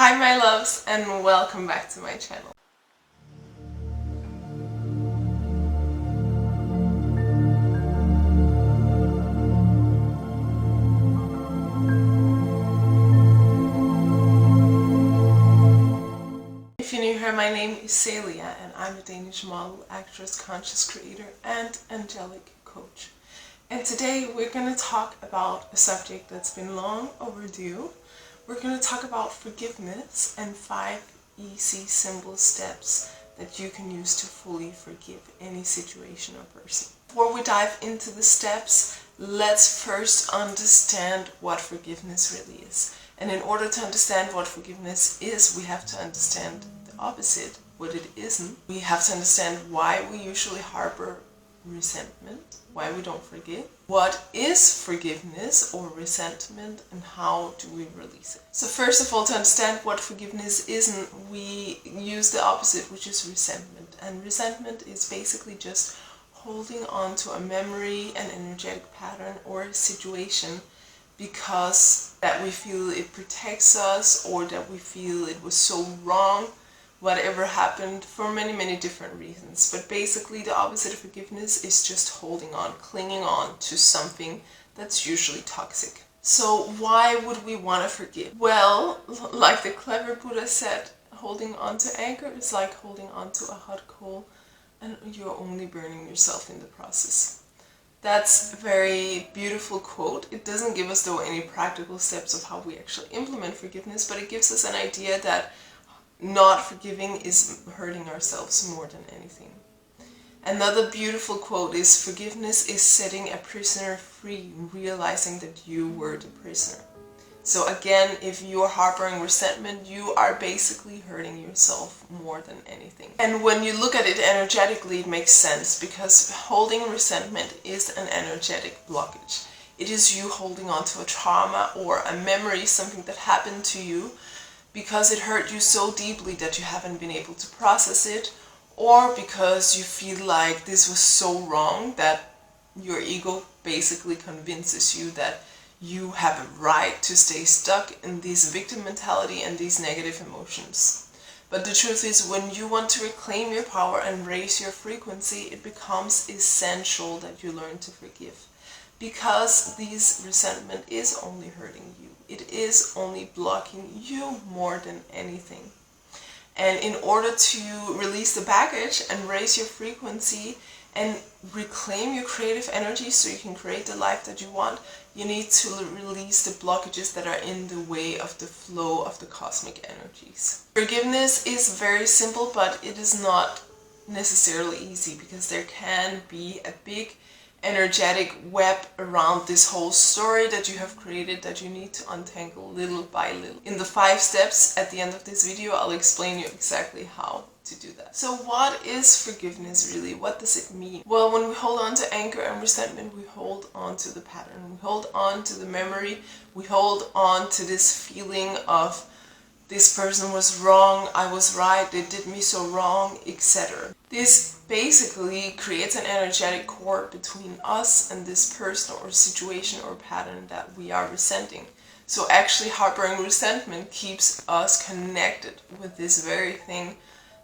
Hi my loves, and welcome back to my channel. If you're new here, my name is Celia and I'm a Danish model, actress, conscious creator and angelic coach. And today we're going to talk about a subject that's been long overdue. We're going to talk about forgiveness and 5 easy, simple steps that you can use to fully forgive any situation or person. Before we dive into the steps, let's first understand what forgiveness really is. And in order to understand what forgiveness is, we have to understand the opposite, what it isn't. We have to understand why we usually harbor resentment, why we don't forgive, what is forgiveness or resentment, and how do we release it. So first of all, to understand what forgiveness isn't, we use the opposite, which is resentment. And resentment is basically just holding on to a memory, an energetic pattern, or a situation because that we feel it protects us, or that we feel it was so wrong whatever happened, for many different reasons. But basically the opposite of forgiveness is just holding on, clinging on to something that's usually toxic. So why would we want to forgive? Well, like the clever Buddha said, holding on to anger is like holding on to a hot coal, and you're only burning yourself in the process. That's a very beautiful quote. It doesn't give us though any practical steps of how we actually implement forgiveness, but it gives us an idea that not forgiving is hurting ourselves more than anything. Another beautiful quote is, forgiveness is setting a prisoner free, realizing that you were the prisoner. So again, if you are harboring resentment, you are basically hurting yourself more than anything. And when you look at it energetically, it makes sense, because holding resentment is an energetic blockage. It is you holding on to a trauma or a memory, something that happened to you, because it hurt you so deeply that you haven't been able to process it, or because you feel like this was so wrong that your ego basically convinces you that you have a right to stay stuck in this victim mentality and these negative emotions. But the truth is, when you want to reclaim your power and raise your frequency, it becomes essential that you learn to forgive. Because this resentment is only hurting you. It is only blocking you more than anything. And in order to release the baggage and raise your frequency and reclaim your creative energy so you can create the life that you want, you need to release the blockages that are in the way of the flow of the cosmic energies. Forgiveness is very simple, but it is not necessarily easy, because there can be a big energetic web around this whole story that you have created that you need to untangle little by little. In the 5 steps at the end of this video, I'll explain you exactly how to do that. So what is forgiveness really? What does it mean? Well, when we hold on to anger and resentment, we hold on to the pattern, we hold on to the memory, we hold on to this feeling of this person was wrong, I was right, they did me so wrong, etc. This basically creates an energetic cord between us and this person or situation or pattern that we are resenting. So actually harboring resentment keeps us connected with this very thing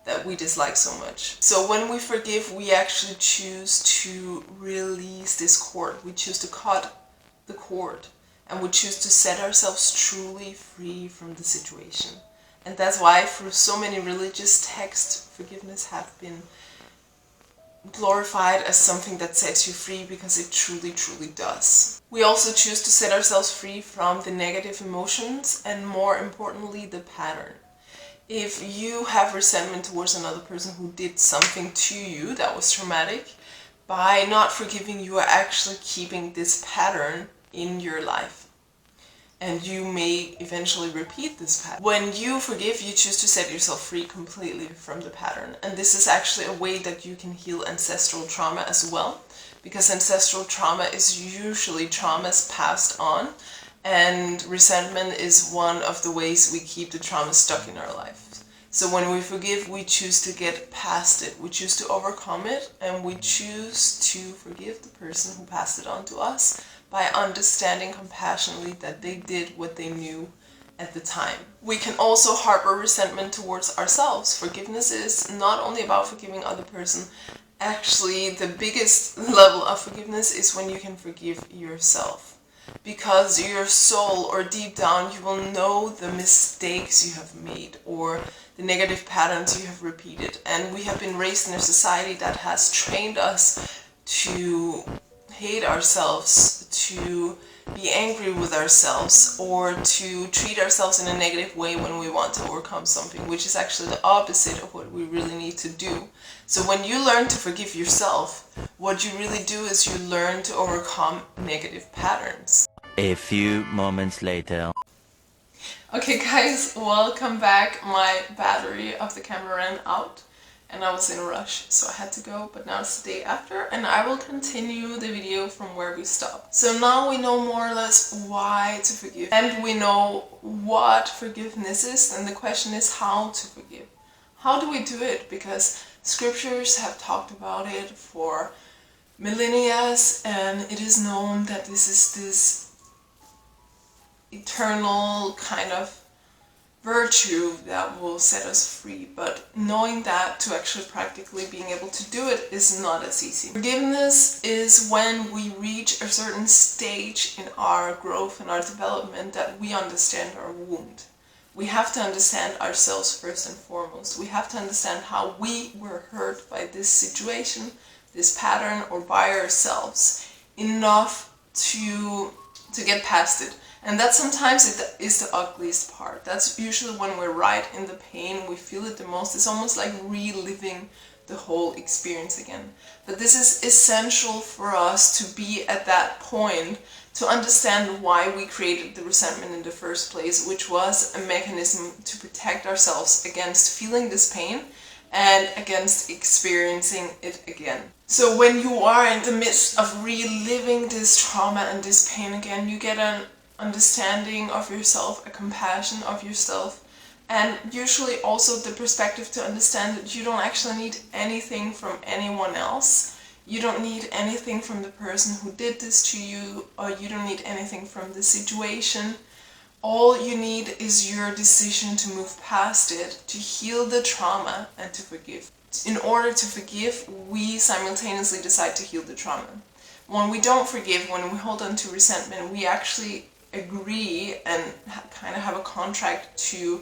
that we dislike so much. So when we forgive, we actually choose to release this cord. We choose to cut the cord. And we choose to set ourselves truly free from the situation. And that's why through so many religious texts, forgiveness have been glorified as something that sets you free, because it truly does. We also choose to set ourselves free from the negative emotions and, more importantly, the pattern. If you have resentment towards another person who did something to you that was traumatic, by not forgiving, you are actually keeping this pattern in your life. And you may eventually repeat this pattern. When you forgive, you choose to set yourself free completely from the pattern. And this is actually a way that you can heal ancestral trauma as well. Because ancestral trauma is usually traumas passed on. And resentment is one of the ways we keep the trauma stuck in our life. So when we forgive, we choose to get past it. We choose to overcome it, and we choose to forgive the person who passed it on to us by understanding compassionately that they did what they knew at the time. We can also harbor resentment towards ourselves. Forgiveness is not only about forgiving other person. Actually, the biggest level of forgiveness is when you can forgive yourself. Because your soul, or deep down, you will know the mistakes you have made or the negative patterns you have repeated. And we have been raised in a society that has trained us to hate ourselves, to be angry with ourselves, or to treat ourselves in a negative way when we want to overcome something, which is actually the opposite of what we really need to do. So when you learn to forgive yourself, what you really do is you learn to overcome negative patterns. A few moments later. Okay guys, welcome back. My battery of the camera ran out and I was in a rush, so I had to go, but now it's the day after and I will continue the video from where we stopped. So now we know more or less why to forgive and we know what forgiveness is, and the question is how to forgive. How do we do it? Because scriptures have talked about it for millennia and it is known that this is this eternal kind of virtue that will set us free, but knowing that to actually practically being able to do it is not as easy. Forgiveness is when we reach a certain stage in our growth and our development that we understand our wound. We have to understand ourselves first and foremost. We have to understand how we were hurt by this situation, this pattern, or by ourselves enough to get past it. And that sometimes it is the ugliest part. That's usually when we're right in the pain, we feel it the most. It's almost like reliving the whole experience again. But this is essential for us to be at that point, to understand why we created the resentment in the first place, which was a mechanism to protect ourselves against feeling this pain and against experiencing it again. So when you are in the midst of reliving this trauma and this pain again, you get an understanding of yourself, a compassion of yourself, and usually also the perspective to understand that you don't actually need anything from anyone else. You don't need anything from the person who did this to you, or you don't need anything from the situation. All you need is your decision to move past it, to heal the trauma, and to forgive. In order to forgive, we simultaneously decide to heal the trauma. When we don't forgive, when we hold on to resentment, we actually agree and kind of have a contract to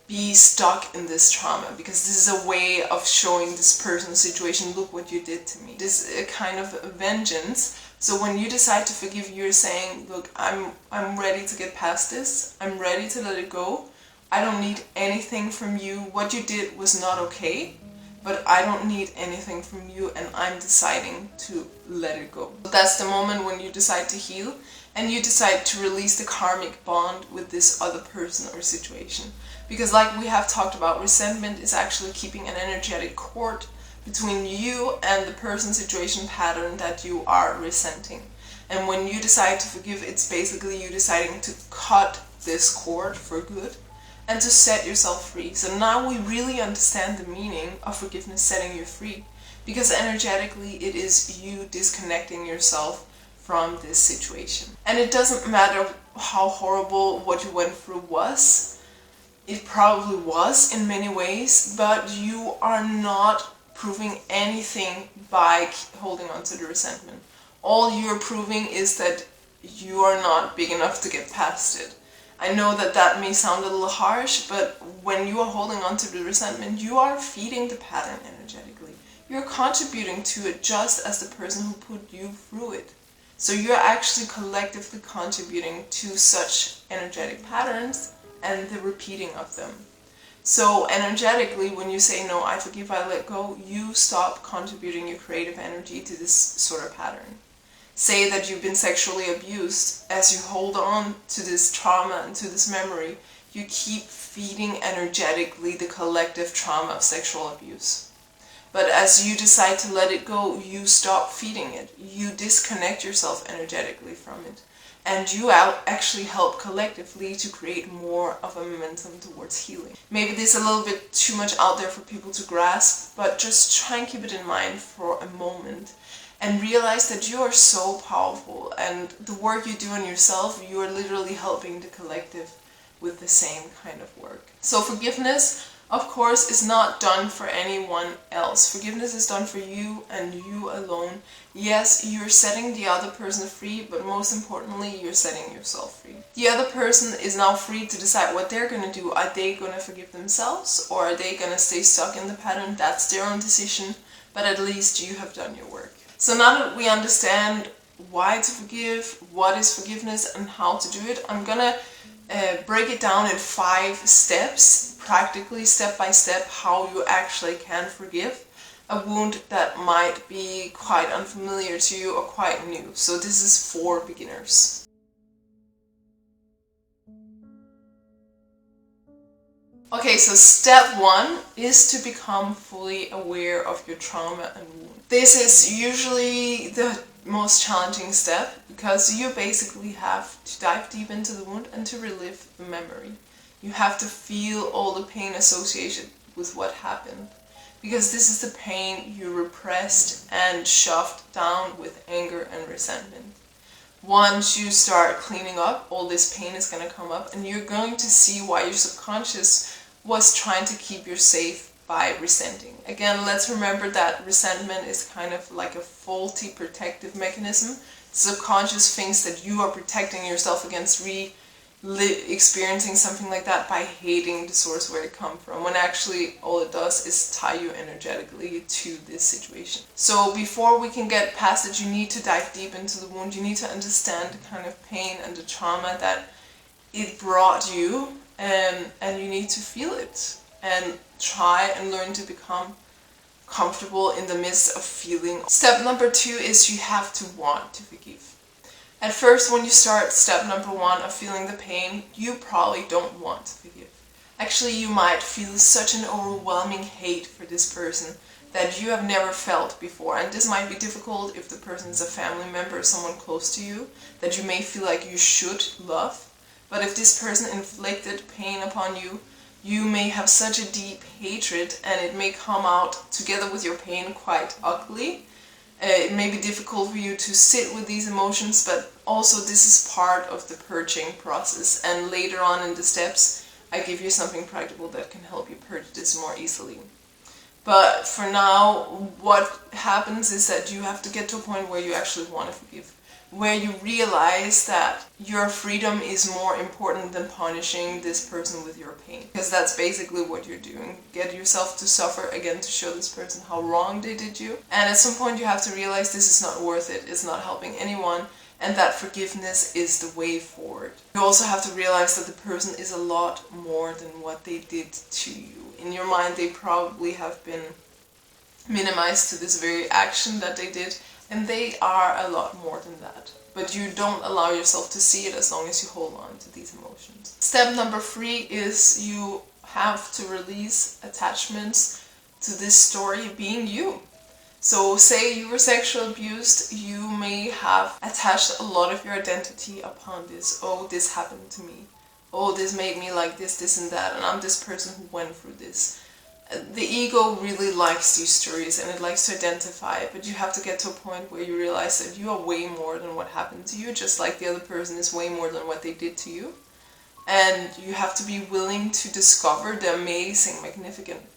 be stuck in this trauma, because this is a way of showing this person's situation, look what you did to me. This is a kind of vengeance. So when you decide to forgive, you're saying, look, I'm ready to get past this. I'm ready to let it go. I don't need anything from you. What you did was not okay, but I don't need anything from you, and I'm deciding to let it go. That's the moment when you decide to heal and you decide to release the karmic bond with this other person or situation. Because like we have talked about, resentment is actually keeping an energetic cord between you and the person, situation, pattern that you are resenting. And when you decide to forgive, it's basically you deciding to cut this cord for good and to set yourself free. So now we really understand the meaning of forgiveness setting you free, because energetically it is you disconnecting yourself from this situation. And it doesn't matter how horrible what you went through was. It probably was in many ways, but you are not proving anything by holding on to the resentment. All you're proving is that you are not big enough to get past it. I know that that may sound a little harsh, but when you are holding on to the resentment, you are feeding the pattern energetically. You're contributing to it just as the person who put you through it. So you're actually collectively contributing to such energetic patterns and the repeating of them. So energetically, when you say, no, I forgive, I let go, you stop contributing your creative energy to this sort of pattern. Say that you've been sexually abused. As you hold on to this trauma and to this memory, you keep feeding energetically the collective trauma of sexual abuse. But as you decide to let it go, you stop feeding it. You disconnect yourself energetically from it. And you actually help collectively to create more of a momentum towards healing. Maybe this is a little bit too much out there for people to grasp, but just try and keep it in mind for a moment. And realize that you are so powerful, and the work you do on yourself, you are literally helping the collective with the same kind of work. So forgiveness, of course, is not done for anyone else. Forgiveness is done for you and you alone. Yes, you're setting the other person free, but most importantly, you're setting yourself free. The other person is now free to decide what they're going to do. Are they going to forgive themselves, or are they going to stay stuck in the pattern? That's their own decision, but at least you have done your work. So now that we understand why to forgive, what is forgiveness, and how to do it, I'm going to break it down in 5 steps, practically step by step, how you actually can forgive a wound that might be quite unfamiliar to you or quite new. So this is for beginners. Okay, so step 1 is to become fully aware of your trauma and wound. This is usually the most challenging step because you basically have to dive deep into the wound and to relive the memory. You have to feel all the pain associated with what happened, because this is the pain you repressed and shoved down with anger and resentment. Once you start cleaning up, all this pain is going to come up and you're going to see why your subconscious was trying to keep you safe by resenting. Again, let's remember that resentment is kind of like a faulty protective mechanism. The subconscious thinks that you are protecting yourself against experiencing something like that by hating the source where it comes from, when actually all it does is tie you energetically to this situation. So before we can get past it, you need to dive deep into the wound. You need to understand the kind of pain and the trauma that it brought you, and you need to feel it and try and learn to become comfortable in the midst of feeling. Step number 2 is you have to want to forgive. At first, when you start step number 1 of feeling the pain, you probably don't want to forgive. Actually, you might feel such an overwhelming hate for this person that you have never felt before. And this might be difficult if the person is a family member or someone close to you that you may feel like you should love. But if this person inflicted pain upon you, you may have such a deep hatred, and it may come out together with your pain quite ugly. It may be difficult for you to sit with these emotions, but also this is part of the purging process. And later on in the steps, I give you something practical that can help you purge this more easily. But for now, what happens is that you have to get to a point where you actually want to forgive, where you realize that your freedom is more important than punishing this person with your pain. Because that's basically what you're doing. Get yourself to suffer again to show this person how wrong they did you. And at some point you have to realize this is not worth it, it's not helping anyone, and that forgiveness is the way forward. You also have to realize that the person is a lot more than what they did to you. In your mind they probably have been minimized to this very action that they did, and they are a lot more than that. But you don't allow yourself to see it as long as you hold on to these emotions. Step number 3 is you have to release attachments to this story being you. So say you were sexually abused, you may have attached a lot of your identity upon this. Oh, this happened to me. Oh, this made me like this and that, and I'm this person who went through this. The ego really likes these stories and it likes to identify, but you have to get to a point where you realize that you are way more than what happened to you, just like the other person is way more than what they did to you. And you have to be willing to discover the amazing,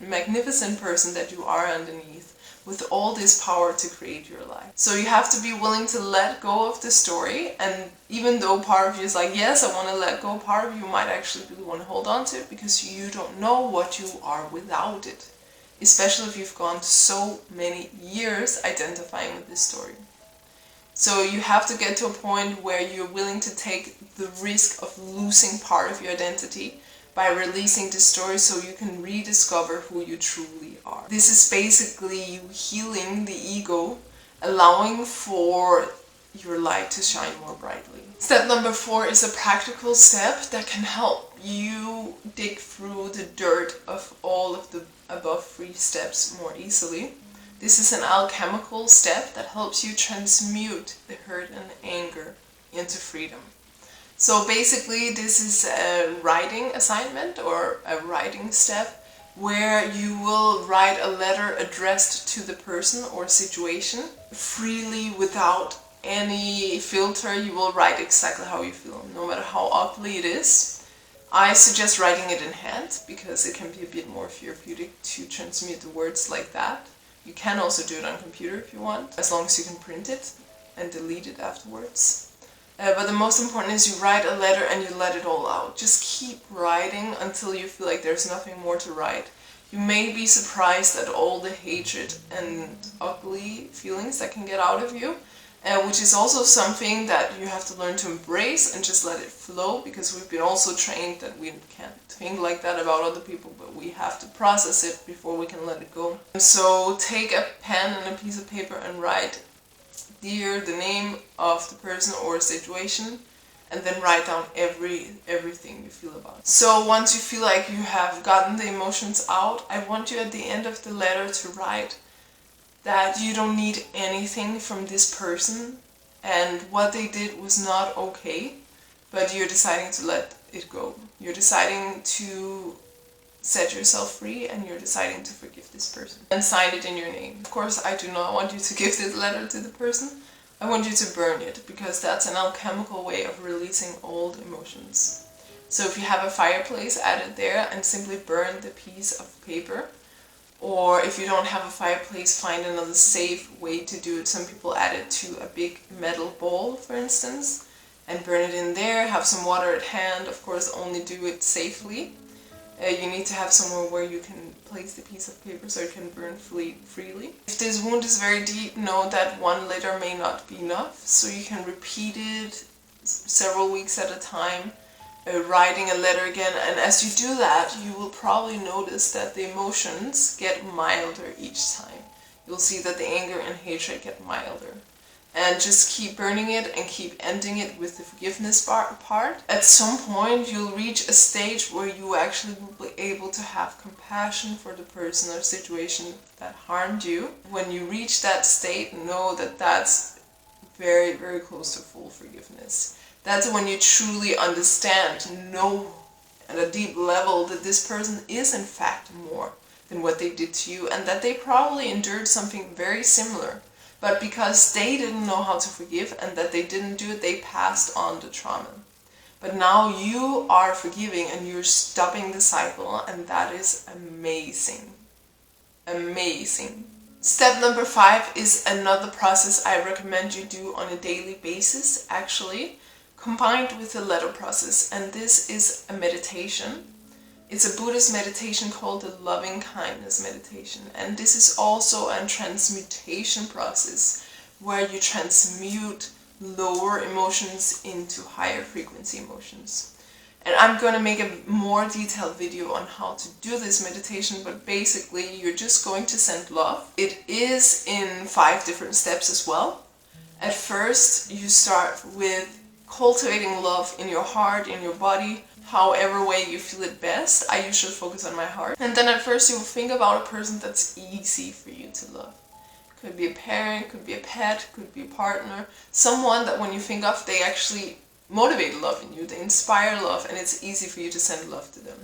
magnificent person that you are underneath, with all this power to create your life. So you have to be willing to let go of the story, and even though part of you is like, yes, I want to let go, part of you might actually really want to hold on to it because you don't know what you are without it. Especially if you've gone so many years identifying with this story. So you have to get to a point where you're willing to take the risk of losing part of your identity by releasing the story so you can rediscover who you truly are. This is basically you healing the ego, allowing for your light to shine more brightly. Step number 4 is a practical step that can help you dig through the dirt of all of the above 3 steps more easily. This is an alchemical step that helps you transmute the hurt and anger into freedom. So basically this is a writing assignment or a writing step where you will write a letter addressed to the person or situation freely without any filter. You will write exactly how you feel, no matter how ugly it is. I suggest writing it in hand because it can be a bit more therapeutic to transmute the words like that. You can also do it on computer if you want, as long as you can print it and delete it afterwards. But the most important is you write a letter and you let it all out. Just keep writing until you feel like there's nothing more to write. You may be surprised at all the hatred and ugly feelings that can get out of you, which is also something that you have to learn to embrace and just let it flow, because we've been also trained that we can't think like that about other people, but we have to process it before we can let it go. So take a pen and a piece of paper and write "Dear," the name of the person or situation, and then write down everything you feel about it. So once you feel like you have gotten the emotions out, I want you at the end of the letter to write that you don't need anything from this person and what they did was not okay, but you're deciding to let it go. You're deciding to set yourself free and you're deciding to forgive this person. And sign it in your name. Of course, I do not want you to give this letter to the person. I want you to burn it, because that's an alchemical way of releasing old emotions. So if you have a fireplace, add it there and simply burn the piece of paper. Or if you don't have a fireplace, find another safe way to do it. Some people add it to a big metal bowl, for instance, and burn it in there. Have some water at hand. Of course, only do it safely. You need to have somewhere where you can place the piece of paper so it can burn freely. If this wound is very deep, know that one letter may not be enough, so you can repeat it several weeks at a time, writing a letter again, and as you do that, you will probably notice that the emotions get milder each time. You'll see that the anger and hatred get milder. And just keep burning it and keep ending it with the forgiveness part. At some point you'll reach a stage where you actually will be able to have compassion for the person or situation that harmed you. When you reach that state, know that that's very, very close to full forgiveness. That's when you truly understand, know at a deep level that this person is in fact more than what they did to you, and that they probably endured something very similar. But because they didn't know how to forgive and that they didn't do it, they passed on the trauma. But now you are forgiving and you're stopping the cycle, and that is amazing. Amazing. Step number 5 is another process I recommend you do on a daily basis, actually, combined with the letter process, and this is a meditation. It's a Buddhist meditation called the loving kindness meditation, and this is also a transmutation process where you transmute lower emotions into higher frequency emotions. And I'm going to make a more detailed video on how to do this meditation, but basically you're just going to send love. It is in 5 different steps as well. At first you start with cultivating love in your heart, in your body, however way you feel it best. I usually focus on my heart. And then at first you will think about a person that's easy for you to love. Could be a parent, could be a pet, could be a partner. Someone that when you think of, they actually motivate love in you, they inspire love, and it's easy for you to send love to them.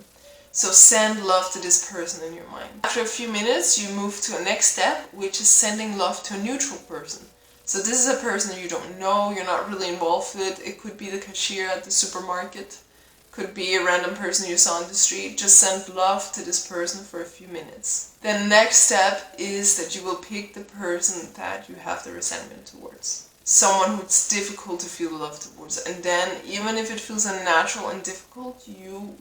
So send love to this person in your mind. After a few minutes you move to a next step, which is sending love to a neutral person. So this is a person you don't know, you're not really involved with. It could be the cashier at the supermarket. Could be a random person you saw on the street. Just send love to this person for a few minutes. The next step is that you will pick the person that you have the resentment towards. Someone who it's difficult to feel love towards. And then, even if it feels unnatural and difficult, you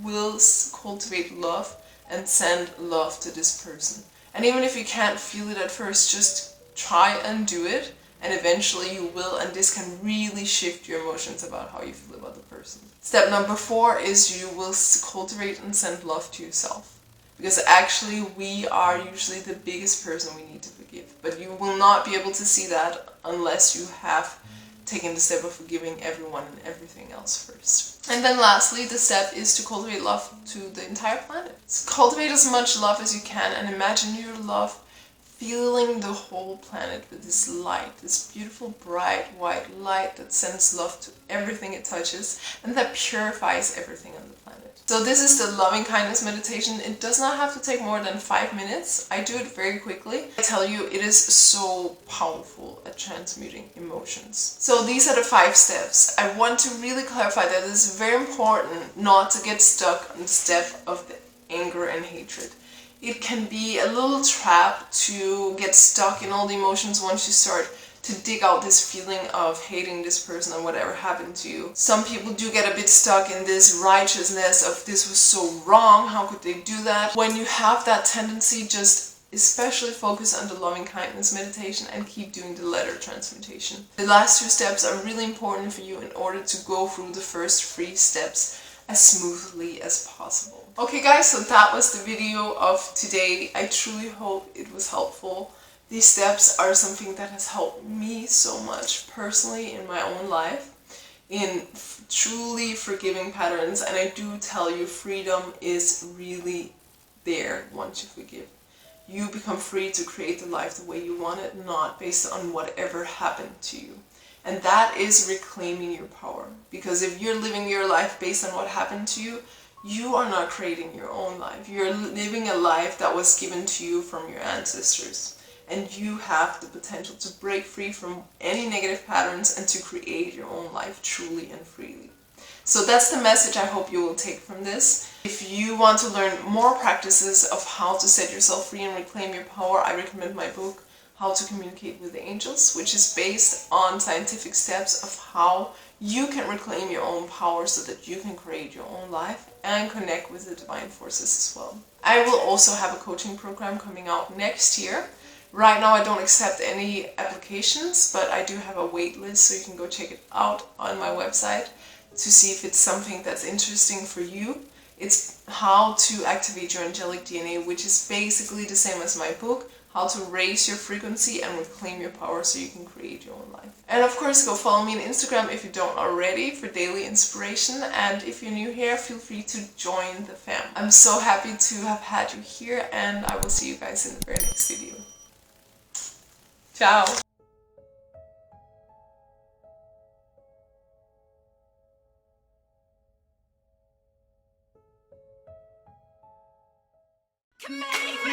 will cultivate love and send love to this person. And even if you can't feel it at first, just try and do it. And eventually you will, and this can really shift your emotions about how you feel about the person. Step number 4 is you will cultivate and send love to yourself. Because actually we are usually the biggest person we need to forgive. But you will not be able to see that unless you have taken the step of forgiving everyone and everything else first. And then lastly, the step is to cultivate love to the entire planet. So cultivate as much love as you can and imagine your love filling the whole planet with this light, this beautiful bright white light that sends love to everything it touches and that purifies everything on the planet. So this is the loving kindness meditation. It does not have to take more than 5 minutes. I do it very quickly. I tell you, it is so powerful at transmuting emotions. So these are the 5 steps. I want to really clarify that it is very important not to get stuck on the step of the anger and hatred. It can be a little trap to get stuck in all the emotions once you start to dig out this feeling of hating this person and whatever happened to you. Some people do get a bit stuck in this righteousness of this was so wrong, how could they do that? When you have that tendency, just especially focus on the loving kindness meditation and keep doing the letter transmutation. The last 2 steps are really important for you in order to go through the first 3 steps as smoothly as possible. Okay guys, so that was the video of today. I truly hope it was helpful. These steps are something that has helped me so much personally in my own life, in truly forgiving patterns, and I do tell you, freedom is really there once you forgive. You become free to create the life the way you want it, not based on whatever happened to you. And that is reclaiming your power. Because if you're living your life based on what happened to you, you are not creating your own life. You're living a life that was given to you from your ancestors. And you have the potential to break free from any negative patterns and to create your own life truly and freely. So that's the message I hope you will take from this. If you want to learn more practices of how to set yourself free and reclaim your power, I recommend my book, How to Communicate with the Angels, which is based on scientific steps of how you can reclaim your own power so that you can create your own life and connect with the divine forces as well. I will also have a coaching program coming out next year. Right now I don't accept any applications, but I do have a wait list, so you can go check it out on my website to see if it's something that's interesting for you. It's how to activate your angelic DNA, which is basically the same as my book, how to raise your frequency and reclaim your power so you can create your own life. And of course, go follow me on Instagram if you don't already for daily inspiration. And if you're new here, feel free to join the fam. I'm so happy to have had you here, and I will see you guys in the very next video. Ciao! Can make